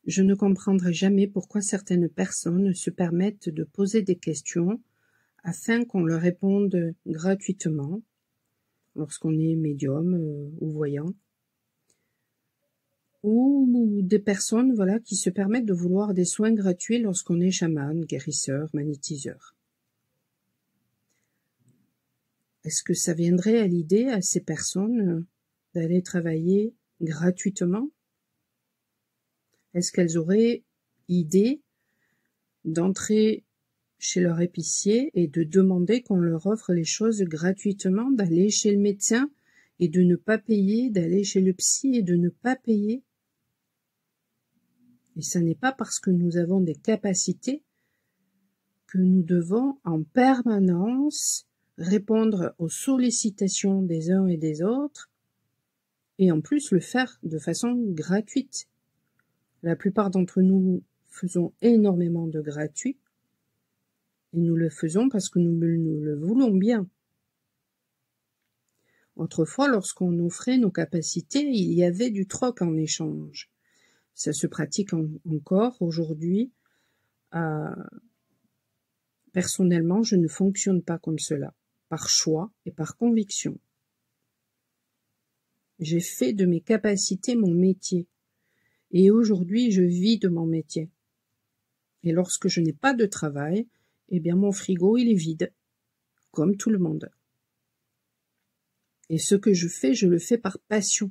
Je ne comprendrai jamais pourquoi certaines personnes se permettent de poser des questions afin qu'on leur réponde gratuitement lorsqu'on est médium ou voyant, ou des personnes voilà, qui se permettent de vouloir des soins gratuits lorsqu'on est chaman, guérisseur, magnétiseur. Est-ce que ça viendrait à l'idée à ces personnes d'aller travailler gratuitement? Est-ce qu'elles auraient idée d'entrer chez leur épicier et de demander qu'on leur offre les choses gratuitement, d'aller chez le médecin et de ne pas payer, d'aller chez le psy et de ne pas payer? Et ce n'est pas parce que nous avons des capacités que nous devons en permanence répondre aux sollicitations des uns et des autres, et en plus le faire de façon gratuite. La plupart d'entre nous faisons énormément de gratuit, et nous le faisons parce que nous le voulons bien. Autrefois, lorsqu'on offrait nos capacités, il y avait du troc en échange. Ça se pratique encore aujourd'hui. Personnellement, je ne fonctionne pas comme cela, par choix et par conviction. J'ai fait de mes capacités mon métier, et aujourd'hui je vis de mon métier. Et lorsque je n'ai pas de travail, eh bien mon frigo il est vide, comme tout le monde. Et ce que je le fais par passion.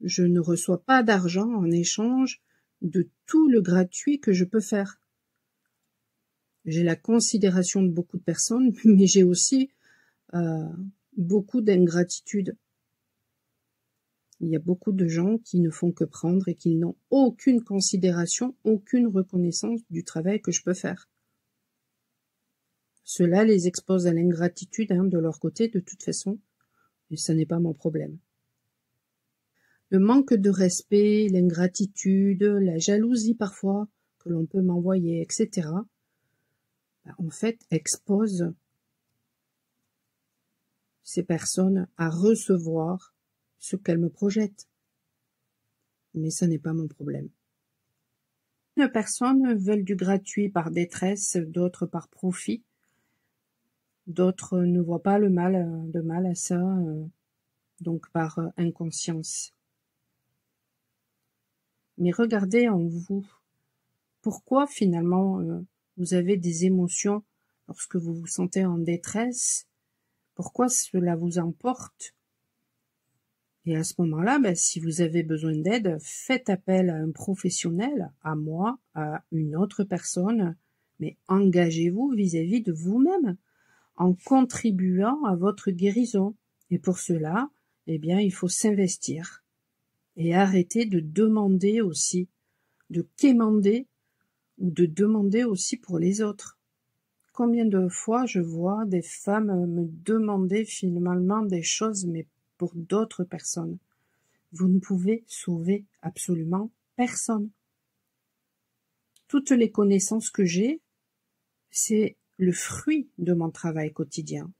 Je ne reçois pas d'argent en échange de tout le gratuit que je peux faire. J'ai la considération de beaucoup de personnes, mais j'ai aussi beaucoup d'ingratitude. Il y a beaucoup de gens qui ne font que prendre et qui n'ont aucune considération, aucune reconnaissance du travail que je peux faire. Cela les expose à l'ingratitude de leur côté de toute façon, et ce n'est pas mon problème. Le manque de respect, l'ingratitude, la jalousie parfois que l'on peut m'envoyer, etc., en fait, expose ces personnes à recevoir ce qu'elles me projettent. Mais ça n'est pas mon problème. Certaines personnes veulent du gratuit par détresse, d'autres par profit. D'autres ne voient pas de mal à ça, donc par inconscience. Mais regardez en vous. Pourquoi finalement vous avez des émotions lorsque vous vous sentez en détresse? Pourquoi cela vous emporte? Et à ce moment-là, si vous avez besoin d'aide, faites appel à un professionnel, à moi, à une autre personne, mais engagez-vous vis-à-vis de vous-même en contribuant à votre guérison. Et pour cela, il faut s'investir et arrêter de demander aussi, de quémander ou de demander aussi pour les autres. Combien de fois je vois des femmes me demander finalement des choses, mais pour d'autres personnes. Vous ne pouvez sauver absolument personne. Toutes les connaissances que j'ai, c'est le fruit de mon travail quotidien,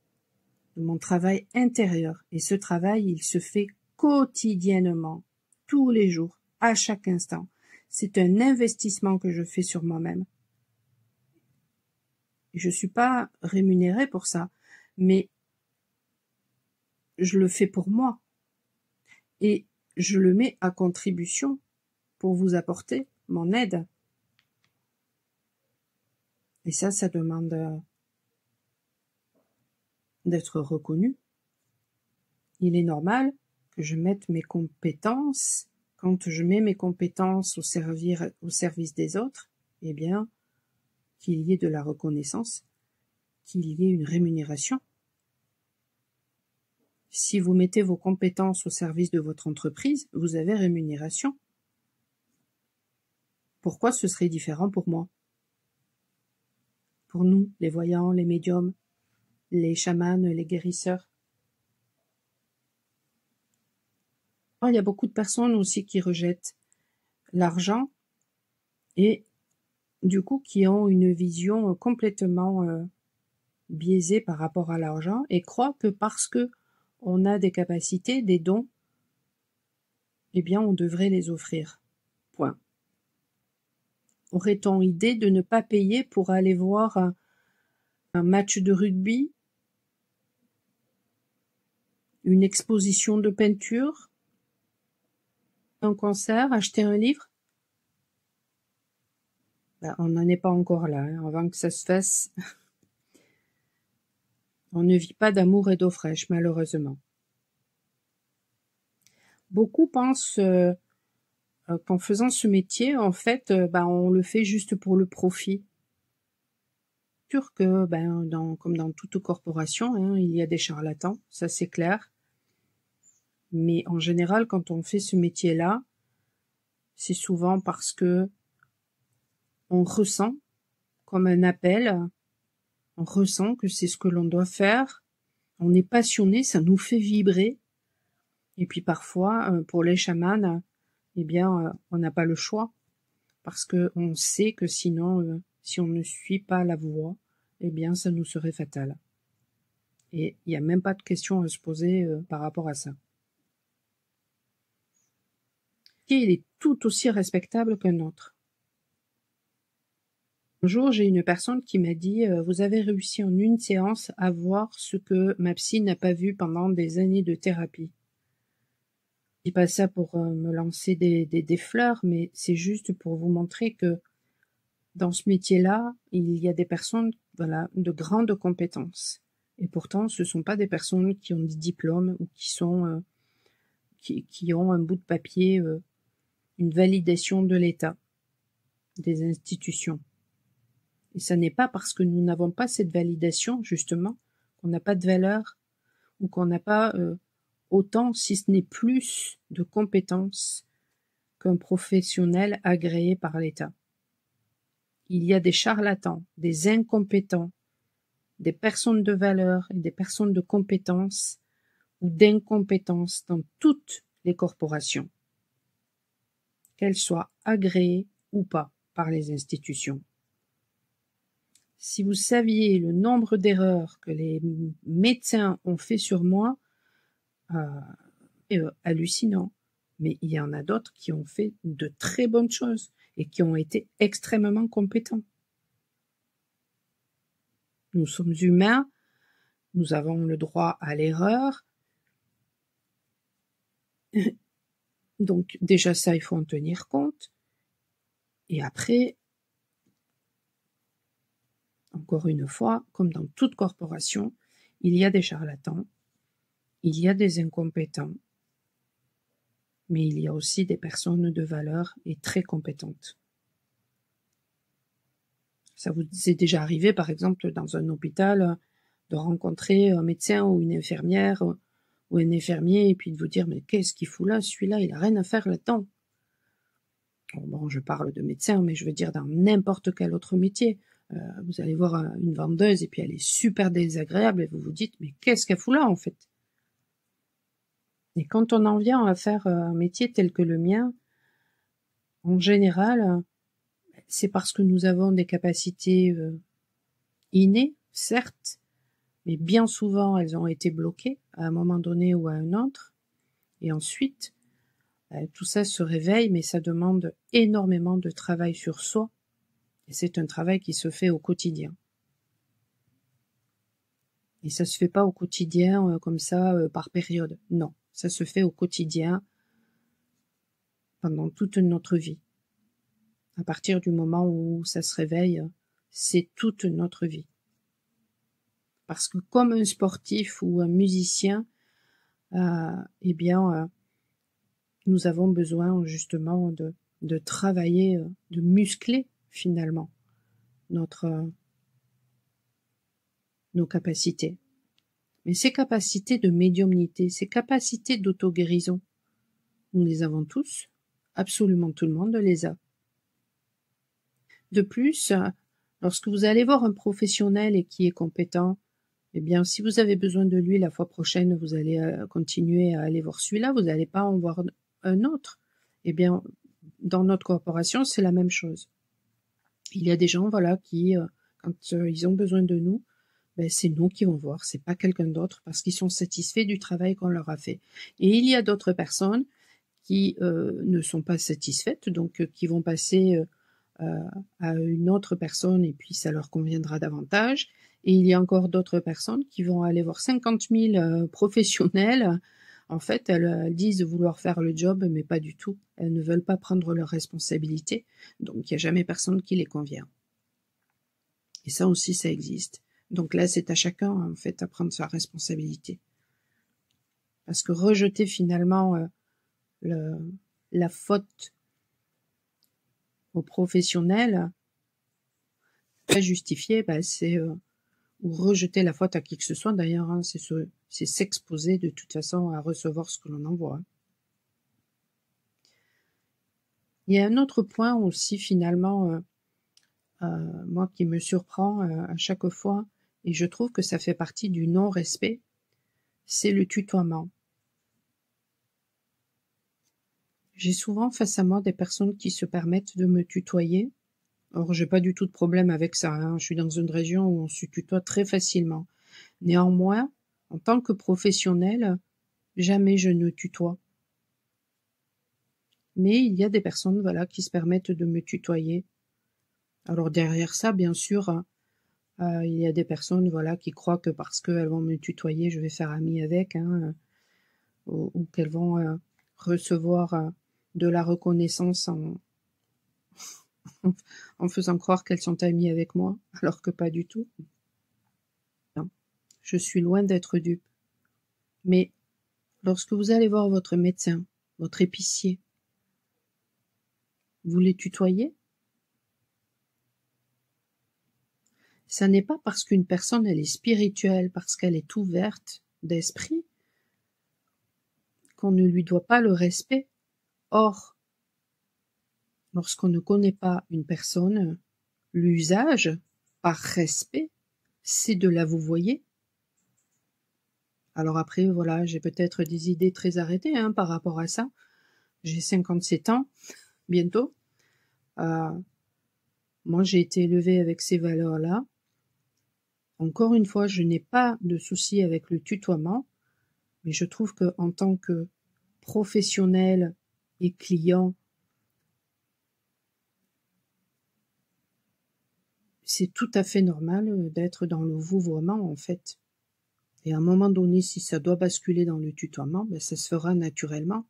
de mon travail intérieur. Et ce travail, il se fait quotidiennement, tous les jours, à chaque instant. C'est un investissement que je fais sur moi-même. Je ne suis pas rémunérée pour ça, mais je le fais pour moi. Et je le mets à contribution pour vous apporter mon aide. Et ça demande d'être reconnu. Il est normal que je mette mes compétences, quand je mets mes compétences au service des autres, qu'il y ait de la reconnaissance, qu'il y ait une rémunération. Si vous mettez vos compétences au service de votre entreprise, vous avez rémunération. Pourquoi ce serait différent pour moi? Pour nous, les voyants, les médiums, les chamans, les guérisseurs. Il y a beaucoup de personnes aussi qui rejettent l'argent et du coup qui ont une vision complètement biaisée par rapport à l'argent et croient que parce que on a des capacités, des dons, on devrait les offrir. Point. aurait-on idée de ne pas payer pour aller voir un match de rugby, une exposition de peinture, un concert, acheter un livre? Ben, on n'en est pas encore là, hein. Avant que ça se fasse, on ne vit pas d'amour et d'eau fraîche, malheureusement. Beaucoup pensent qu'en faisant ce métier, en fait, on le fait juste pour le profit. Sûr que, comme dans toute corporation, hein, il y a des charlatans, ça c'est clair. Mais en général, quand on fait ce métier-là, c'est souvent parce que on ressent comme un appel, on ressent que c'est ce que l'on doit faire, on est passionné, ça nous fait vibrer. Et puis parfois, pour les chamans, on n'a pas le choix, parce que on sait que sinon, si on ne suit pas la voie, ça nous serait fatal. Et il n'y a même pas de question à se poser par rapport à ça. Il est tout aussi respectable qu'un autre. Un jour, j'ai une personne qui m'a dit « Vous avez réussi en une séance à voir ce que ma psy n'a pas vu pendant des années de thérapie. » Je dis pas ça pour me lancer des fleurs, mais c'est juste pour vous montrer que dans ce métier-là, il y a des personnes de grandes compétences. Et pourtant, ce ne sont pas des personnes qui ont des diplômes ou qui ont un bout de papier, une validation de l'État, des institutions. Et ça n'est pas parce que nous n'avons pas cette validation, justement, qu'on n'a pas de valeur ou qu'on n'a pas autant, si ce n'est plus, de compétences qu'un professionnel agréé par l'État. Il y a des charlatans, des incompétents, des personnes de valeur et des personnes de compétences ou d'incompétence dans toutes les corporations, qu'elles soient agréées ou pas par les institutions. Si vous saviez le nombre d'erreurs que les médecins ont fait sur moi, hallucinant. Mais il y en a d'autres qui ont fait de très bonnes choses et qui ont été extrêmement compétents. Nous sommes humains, nous avons le droit à l'erreur. Donc déjà ça, il faut en tenir compte. Et après, encore une fois, comme dans toute corporation, il y a des charlatans, il y a des incompétents, mais il y a aussi des personnes de valeur et très compétentes. Ça vous est déjà arrivé, par exemple, dans un hôpital, de rencontrer un médecin ou une infirmière ou un infirmier et puis de vous dire « Mais qu'est-ce qu'il fout là, celui-là, il a rien à faire là-dedans ». Bon, je parle de médecin, mais je veux dire dans n'importe quel autre métier. Vous allez voir une vendeuse et puis elle est super désagréable et vous vous dites « Mais qu'est-ce qu'elle fout là, en fait ?» Et quand on en vient à faire un métier tel que le mien, en général, c'est parce que nous avons des capacités innées, certes, mais bien souvent elles ont été bloquées à un moment donné ou à un autre. Et ensuite, tout ça se réveille, mais ça demande énormément de travail sur soi. Et c'est un travail qui se fait au quotidien. Et ça se fait pas au quotidien comme ça, par période. Non, ça se fait au quotidien pendant toute notre vie. À partir du moment où ça se réveille, c'est toute notre vie. Parce que comme un sportif ou un musicien, nous avons besoin justement de travailler, de muscler finalement nos capacités. Mais ces capacités de médiumnité, ces capacités d'auto-guérison, nous les avons tous, absolument tout le monde les a. De plus, lorsque vous allez voir un professionnel et qui est compétent, si vous avez besoin de lui la fois prochaine, vous allez continuer à aller voir celui-là, vous n'allez pas en voir un autre. Dans notre corporation, c'est la même chose. Il y a des gens, qui, quand ils ont besoin de nous, c'est nous qui vont voir, c'est pas quelqu'un d'autre, parce qu'ils sont satisfaits du travail qu'on leur a fait. Et il y a d'autres personnes qui ne sont pas satisfaites, donc qui vont passer à une autre personne et puis ça leur conviendra davantage. Et il y a encore d'autres personnes qui vont aller voir 50 000 professionnels. En fait, elles disent vouloir faire le job, mais pas du tout. Elles ne veulent pas prendre leurs responsabilités. Donc, il n'y a jamais personne qui les convient. Et ça aussi, ça existe. Donc là, c'est à chacun, en fait, à prendre sa responsabilité. Parce que rejeter finalement la faute aux professionnels, pas justifié, c'est ou rejeter la faute à qui que ce soit d'ailleurs, hein, c'est s'exposer de toute façon à recevoir ce que l'on envoie. Il y a un autre point aussi finalement, moi qui me surprend à chaque fois, et je trouve que ça fait partie du non-respect, c'est le tutoiement. J'ai souvent face à moi des personnes qui se permettent de me tutoyer. Or, j'ai pas du tout de problème avec ça, hein. Je suis dans une région où on se tutoie très facilement. Néanmoins, en tant que professionnelle, jamais je ne tutoie. Mais il y a des personnes, voilà, qui se permettent de me tutoyer. Alors derrière ça, bien sûr, il y a des personnes, voilà, qui croient que parce qu'elles vont me tutoyer, je vais faire ami avec, hein, ou qu'elles vont recevoir de la reconnaissance en faisant croire qu'elles sont amies avec moi, alors que pas du tout. Non, je suis loin d'être dupe. Mais lorsque vous allez voir votre médecin, votre épicier, vous les tutoyez? Ça n'est pas parce qu'une personne elle est spirituelle, parce qu'elle est ouverte d'esprit, qu'on ne lui doit pas le respect. Or, lorsqu'on ne connaît pas une personne, l'usage, par respect, c'est de la vouvoyer. Alors après, voilà, j'ai peut-être des idées très arrêtées hein, par rapport à ça. J'ai 57 ans, bientôt. Moi, j'ai été élevée avec ces valeurs-là. Encore une fois, je n'ai pas de souci avec le tutoiement, mais je trouve que en tant que professionnel et client, c'est tout à fait normal d'être dans le vouvoiement en fait. Et à un moment donné, si ça doit basculer dans le tutoiement, ça se fera naturellement.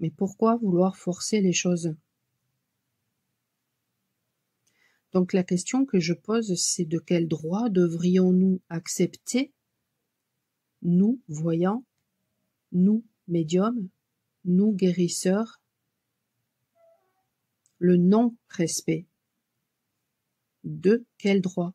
Mais pourquoi vouloir forcer les choses? Donc la question que je pose, c'est de quel droit devrions-nous accepter, nous, voyants, nous, médiums, nous, guérisseurs, le non-respect? De quel droit?